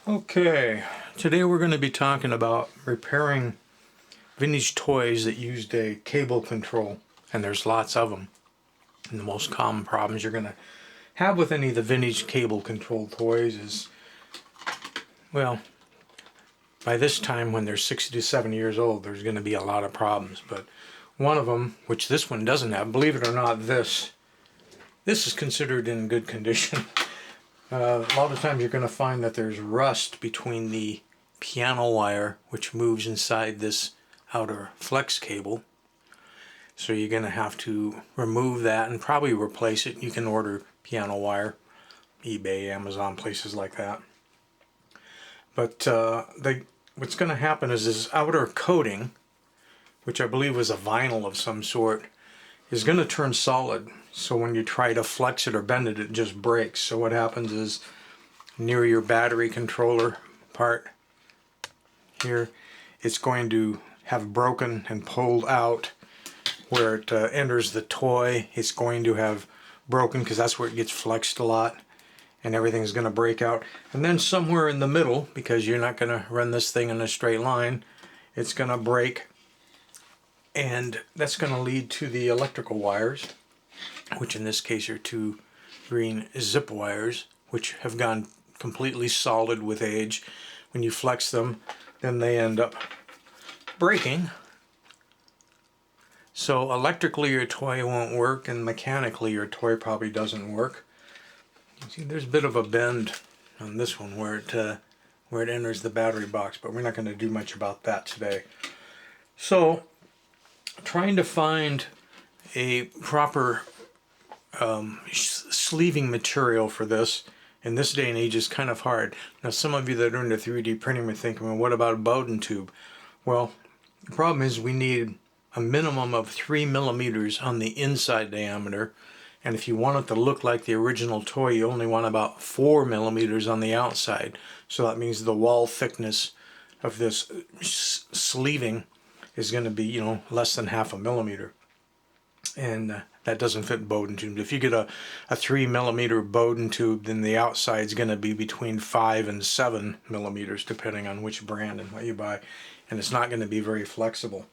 Okay, today we're going to be talking about repairing vintage toys that used a cable control, and there's lots of them. And the most common problems you're going to have with any of the vintage cable control toys is, well, by this time when they're 60 to 70 years old, there's going to be a lot of problems. But one of them, which this one doesn't have, believe it or not, this is considered in good condition. A lot of times you're going to find that there's rust between the piano wire, which moves inside this outer flex cable. So you're going to have to remove that and probably replace it. You can order piano wire, eBay, Amazon, places like that. But what's going to happen is this outer coating, which I believe was a vinyl of some sort, is going to turn solid. So when you try to flex it or bend it, it just breaks. So what happens is near your battery controller part here, it's going to have broken and pulled out. Where it enters the toy, it's going to have broken because that's where it gets flexed a lot, and everything's going to break out. And then somewhere in the middle, because you're not going to run this thing in a straight line, it's going to break, and that's going to lead to the electrical wires, which in this case are two green zip wires, which have gone completely solid with age. When you flex them, then they end up breaking. So electrically your toy won't work, and mechanically your toy probably doesn't work. You see there's a bit of a bend on this one where it enters the battery box, but we're not going to do much about that today. So trying to find a proper sleeving material for this in this day and age is kind of hard. Now some of you that are into 3D printing are thinking, well, what about a Bowden tube? Well, the problem is we need a minimum of 3 millimeters on the inside diameter, and if you want it to look like the original toy, you only want about 4 millimeters on the outside. So that means the wall thickness of this sleeving is going to be, you know, less than half a millimeter, and that doesn't fit Bowden tubes. If you get a 3 millimeter Bowden tube, then the outside is going to be between 5 and 7 millimeters, depending on which brand and what you buy, and it's not going to be very flexible.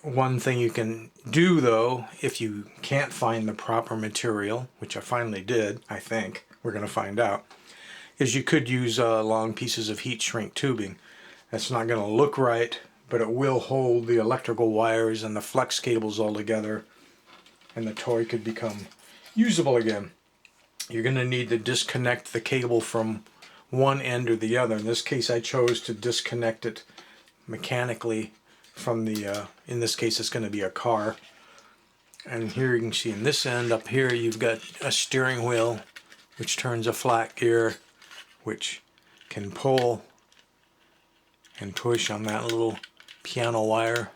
One thing you can do, though, if you can't find the proper material, which I finally did, I think, we're going to find out, is you could use long pieces of heat shrink tubing. That's not going to look right, but it will hold the electrical wires and the flex cables all together, and the toy could become usable again. You're going to need to disconnect the cable from one end or the other. In this case, I chose to disconnect it mechanically from the, in this case it's going to be a car. And here you can see in this end up here you've got a steering wheel which turns a flat gear, which can pull and push on that little piano wire.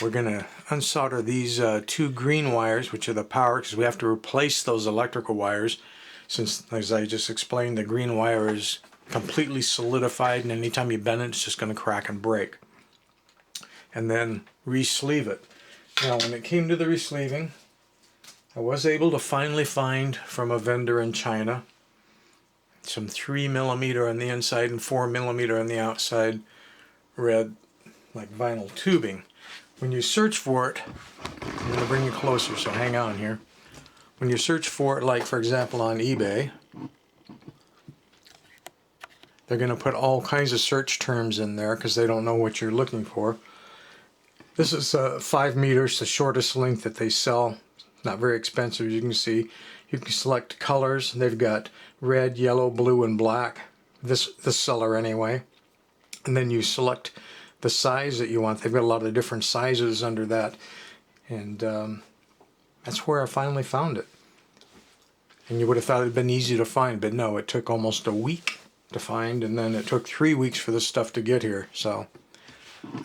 We're going to unsolder these two green wires, which are the power, because we have to replace those electrical wires, since, as I just explained, the green wire is completely solidified, and anytime you bend it, it's just going to crack and break. And then re-sleeve it. Now when it came to the re-sleeving, I was able to finally find from a vendor in China some 3 millimeter on the inside and 4 millimeter on the outside red, like vinyl tubing. When you search for it, I'm going to bring you closer, so hang on here. When you search for it, like for example on eBay, they're going to put all kinds of search terms in there because they don't know what you're looking for. This is 5 meters, the shortest length that they sell. Not very expensive, as you can see. You can select colors. They've got red, yellow, blue, and black. This seller anyway. And then you select the size that you want. They've got a lot of different sizes under that. And that's where I finally found it. And you would have thought it had been easy to find, but no, it took almost a week to find, and then it took 3 weeks for this stuff to get here. So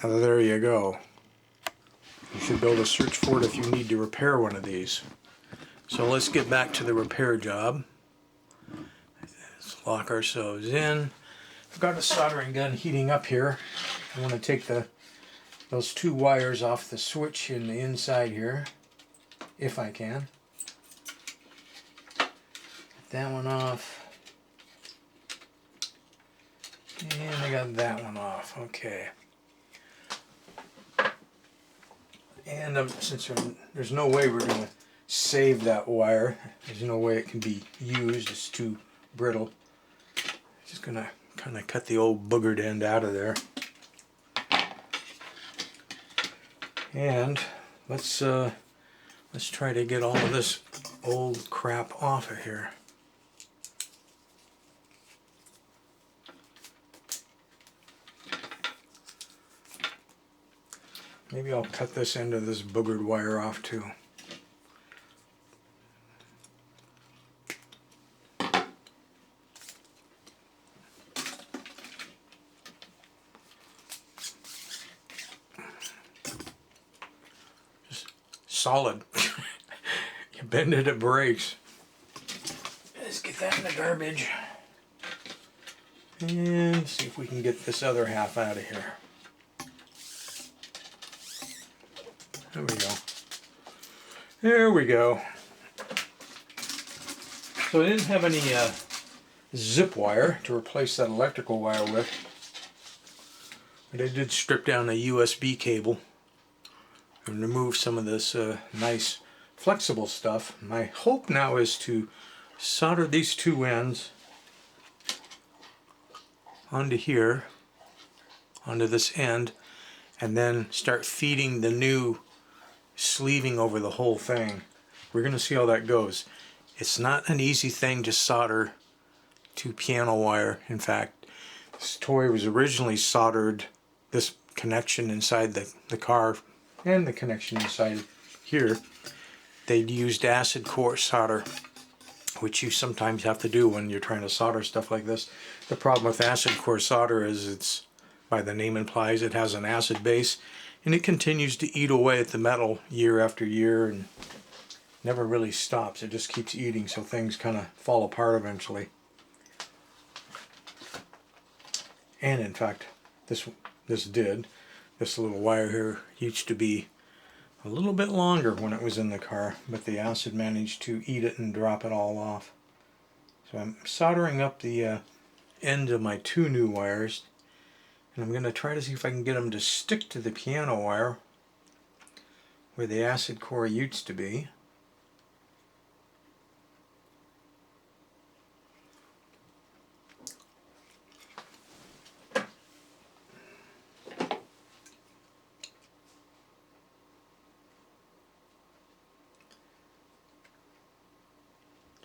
there you go. You should be able to search for it if you need to repair one of these. So let's get back to the repair job. Let's lock ourselves in. I've got a soldering gun heating up here. I want to take those two wires off the switch in the inside here, if I can. Get that one off. And I got that one off. Okay. And since there's no way we're going to save that wire, there's no way it can be used, it's too brittle. Just going to kind of cut the old boogered end out of there. And let's try to get all of this old crap off of here. Maybe I'll cut this end of this boogered wire off too. Just solid. You bend it, it breaks. Let's get that in the garbage. And see if we can get this other half out of here. There we go. There we go. So I didn't have any zip wire to replace that electrical wire with. But I did strip down a USB cable and remove some of this nice flexible stuff. My hope now is to solder these two ends onto here, onto this end, and then start feeding the new sleeving over the whole thing. We're going to see how that goes. It's not an easy thing to solder to piano wire. In fact, this toy was originally soldered, this connection inside the car and the connection inside here, they'd used acid core solder, which you sometimes have to do when you're trying to solder stuff like this. The problem with acid core solder is it's, by the name implies, it has an acid base, and it continues to eat away at the metal year after year and never really stops. It just keeps eating, so things kind of fall apart eventually. And in fact, this little wire here used to be a little bit longer when it was in the car, but the acid managed to eat it and drop it all off. So I'm soldering up the ends of my two new wires, and I'm going to try to see if I can get them to stick to the piano wire where the acid core used to be.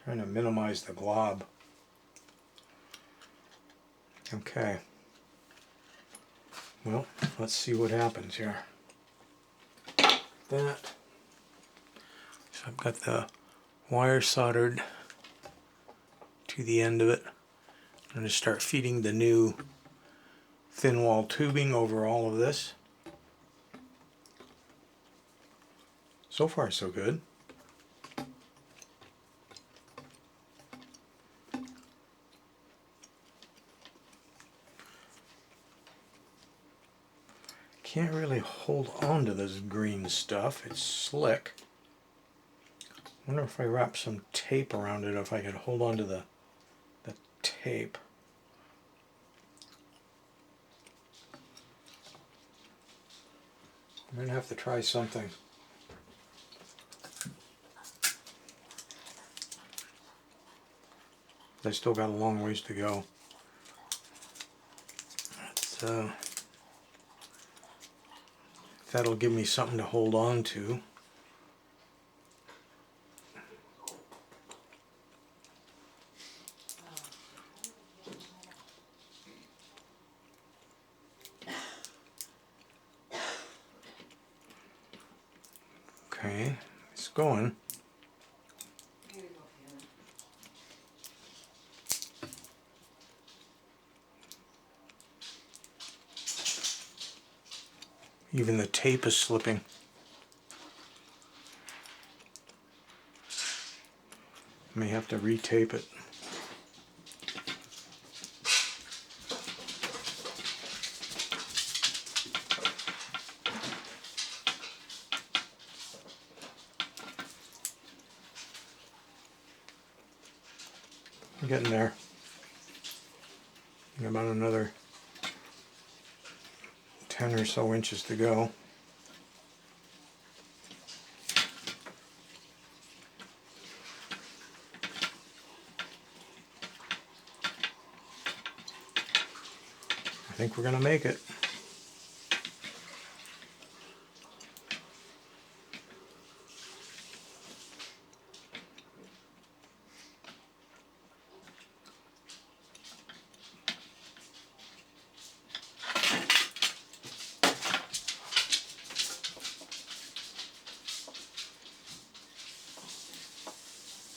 Trying to minimize the glob. Okay. Well, let's see what happens here. That. So I've got the wire soldered to the end of it. I'm going to start feeding the new thin wall tubing over all of this. So far so good. Can't really hold on to this green stuff. It's slick. I wonder if I wrap some tape around it, if I could hold on to the tape. I'm going to have to try something. I still got a long ways to go. That'll give me something to hold on to. Okay, it's going. Even the tape is slipping. May have to retape it. I'm getting there. About another 10 or so inches to go. I think we're going to make it.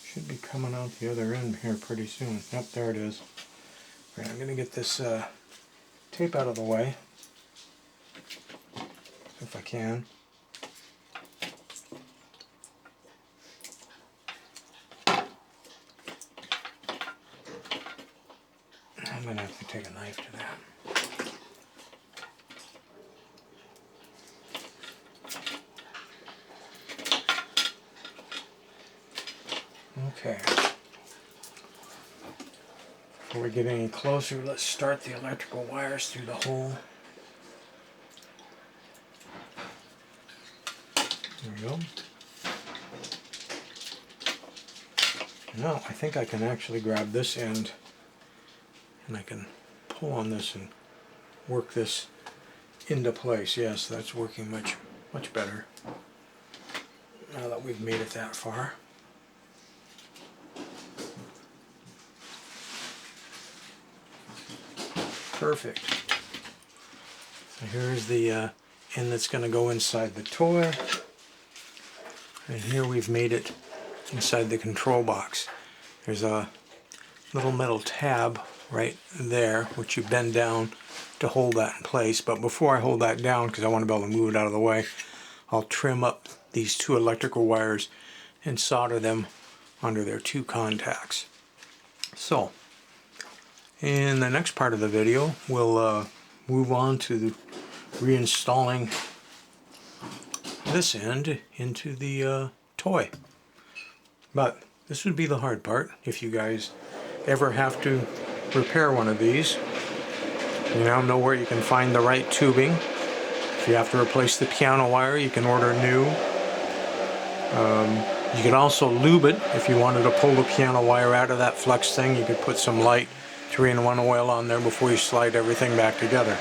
Should be coming out the other end here pretty soon. Yep, there it is. Right, I'm going to get this tape out of the way, if I can. I'm going to have to take a knife to that. Okay. Before we get any closer, let's start the electrical wires through the hole. There we go. Now I think I can actually grab this end and I can pull on this and work this into place. Yes, that's working much better now that we've made it that far. Perfect. So here's the end that's going to go inside the toy. And here we've made it inside the control box. There's a little metal tab right there, which you bend down to hold that in place. But before I hold that down, because I want to be able to move it out of the way, I'll trim up these two electrical wires and solder them under their two contacts. So, in the next part of the video, we'll move on to reinstalling this end into the toy. But this would be the hard part. If you guys ever have to repair one of these, you now know where you can find the right tubing. If you have to replace the piano wire, you can order new. You can also lube it. If you wanted to pull the piano wire out of that flex thing, you could put some light 3-in-1 oil on there before you slide everything back together.